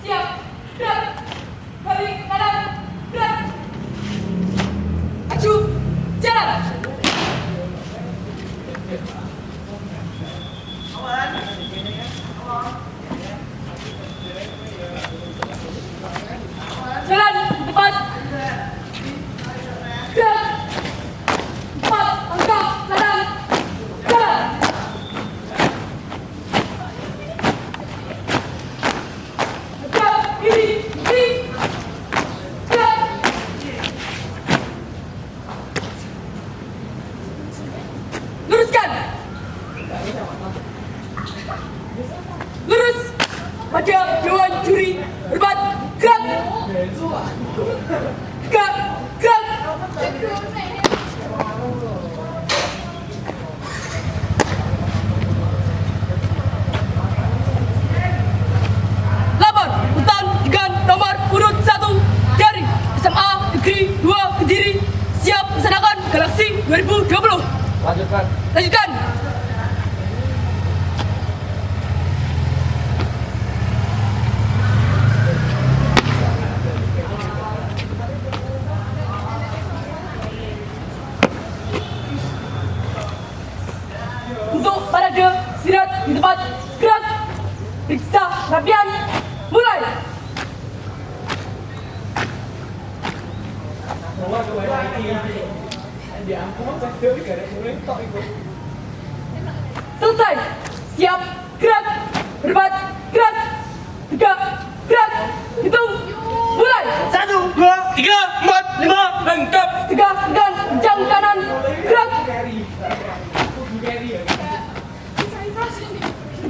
siap, gerak, balik kanan, gerak, maju, jalan. Jalan depan, gerak, 4 langkah kanan, jalan. Gerak kiri, gerak. Luruskan. Lurus pada dewan juri berbat, gerak. Gerak, gerak. Lapor utan dengan nomor urut 1 dari SMA Negeri 2 Kediri siap melaksanakan Galaksi 2020. Lanjutkan. Untuk parade istirahat di tempat gerak. Periksa latian mulai. Selesai. Siap, gerak. Berbat, gerak. 3, gerak. Hitung. Mulai. 1, 2, 3, 4, 5, lengkap. 3, dan jam kanan. Gerak. 3,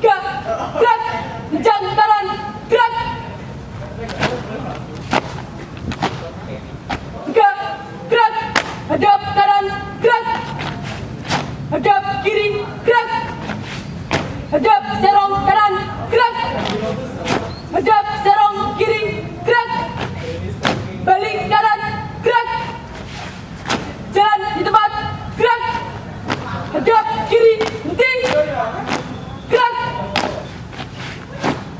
gerak. Jam kanan. Gerak. 3, gerak. Hadap kanan. Gerak. Hadap kiri. Gerak. Hadap serong kanan. Gerak. Hadap serong kiri. Gerak. Balik kanan. Gerak. Jalan di tempat. Gerak. Hadap kiri. Henti. Gerak.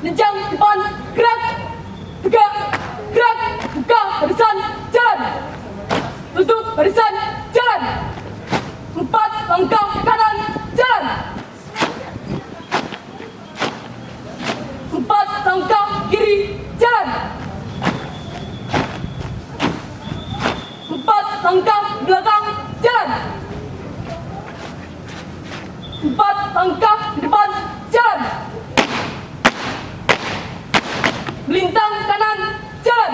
Lenjang depan. Gerak. Tegak. Gerak. Buka barisan. Jalan. Tutup barisan. Jalan. 4 langkah kanan. Jalan. 4 langkah kiri. Jalan. 4 langkah belakang. Jalan. 4 langkah di depan. Jalan. Melintang kanan. Jalan.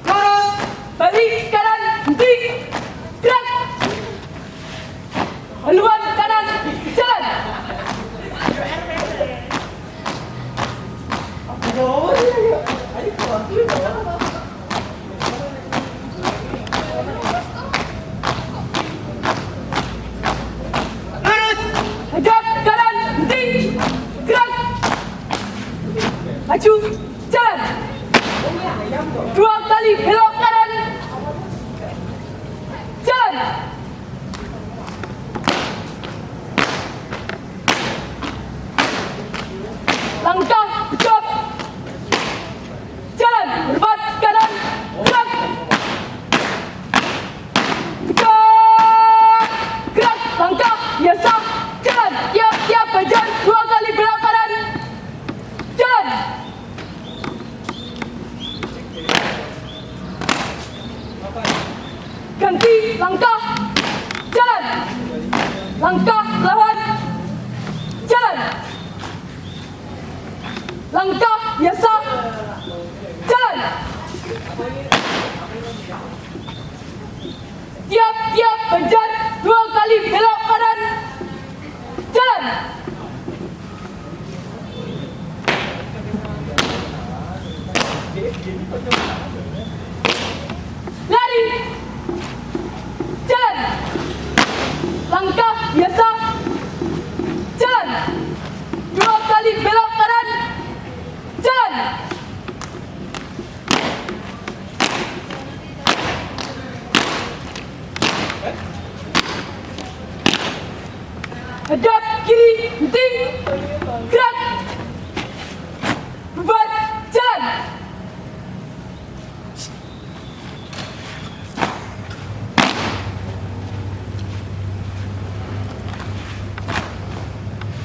Lurus. Balik kanan. Henti. Gerak. Haluan kanan. Jalan. Lurus. Hadap kanan. Henti. Gerak. Maju. Jalan. 2 kali belok kanan. Jalan. Langkah begok. Jalan. Berbat kanan. Gerak. Begok. Gerak. Langkah biasa. Jalan. Tiap-tiap bajan 2 kali belok kanan. Jalan. Ganti langkah. Jalan. Langkah lawan. Jalan. Langkah biasa. Jalan. Tiap-tiap bajan 2 kali belok kanan. Jalan. Lari. Jalan. Langkah biasa. Jalan. 2 kali belok kanan. Jalan. hadap kiri, gunting, gerak, buat, jalan.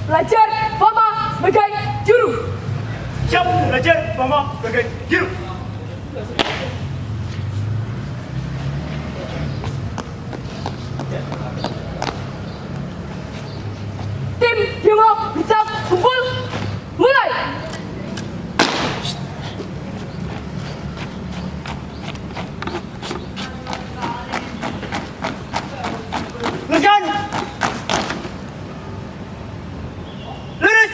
Belajar Fama sebagai juru. Siap belajar Fama sebagai guru. Tim Bimo bisa kumpul. Mulai. Luruskan. Lurus.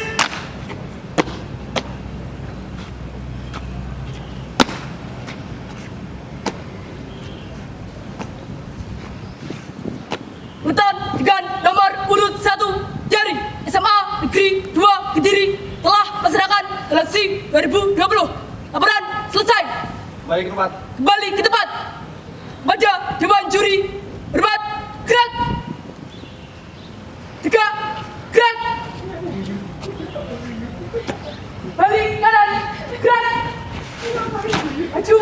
Urutan dengan nomor urut 1 dari SMA Negeri 2 Kediri telah melaksanakan Galaksi 2020. Laporan selesai. Balik ke tempat. Kembali ke tempat. Baca Dewan Juri. Hormat, gerak. Tegak, gerak. Balik kanan, gerak. Maju,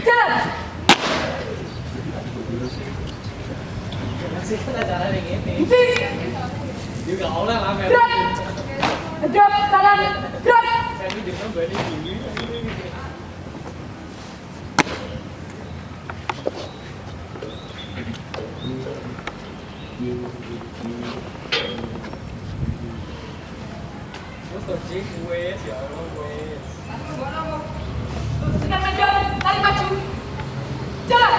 jalan. Gunting, gerak. Hadap kanan, gerak. Tekan medan, tarik maju. Jalan.